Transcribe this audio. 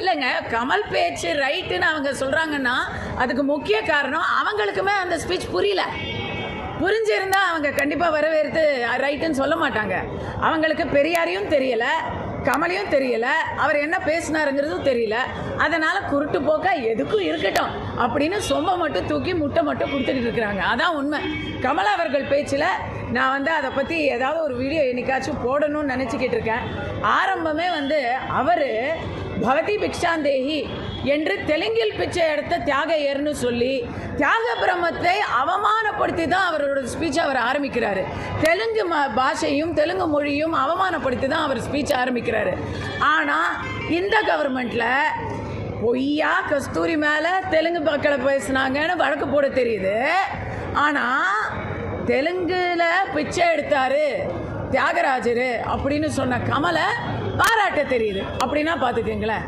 இல்லைங்க, கமல் பேச்சு ரைட்டுன்னு அவங்க சொல்கிறாங்கன்னா அதுக்கு முக்கிய காரணம் அவங்களுக்குமே அந்த ஸ்பீச் புரியல. புரிஞ்சிருந்தா அவங்க கண்டிப்பாக வரவேற்று ரைட்டுன்னு சொல்ல மாட்டாங்க. அவங்களுக்கு பெரியாரையும் தெரியலை, கமலையும் தெரியலை, அவர் என்ன பேசினாருங்கிறதும் தெரியல. அதனால் குருட்டு போக்கா எதுக்கும் இருக்கட்டும் அப்படின்னு சொம்ப மட்டும் தூக்கி முட்டை மட்டும் கொடுத்துட்டு இருக்கிறாங்க. அதான் உண்மை. கமலா அவர்கள் பேச்சில் நான் அதை பற்றி ஏதாவது ஒரு வீடியோ என்னைக்காச்சும் போடணும்னு நினச்சிக்கிட்டு இருக்கேன். ஆரம்பமே அவர் பவதி பிக்ஷாந்தேஹி என்று தெலுங்கில் பிச்சை எடுத்த தியாகையர்னு சொல்லி தியாக பிரம்மத்தை அவமானப்படுத்தி தான் அவரோட ஸ்பீச்சை அவர் ஆரம்பிக்கிறாரு. தெலுங்கு பாஷையும் தெலுங்கு மொழியும் அவமானப்படுத்தி தான் அவர் ஸ்பீச் ஆரம்பிக்கிறாரு. ஆனால் இந்த கவர்மெண்ட்டில் பொய்யா கஸ்தூரி மேலே தெலுங்கு மக்களை பேசுனாங்கன்னு வழக்கு போட தெரியுது. ஆனால் தெலுங்கில் பிச்சை எடுத்தார் தியாகராஜர் அப்படின்னு சொன்ன கமலை பாராட்ட தெரியுது. அப்படின்னா பார்த்துக்குங்களேன்.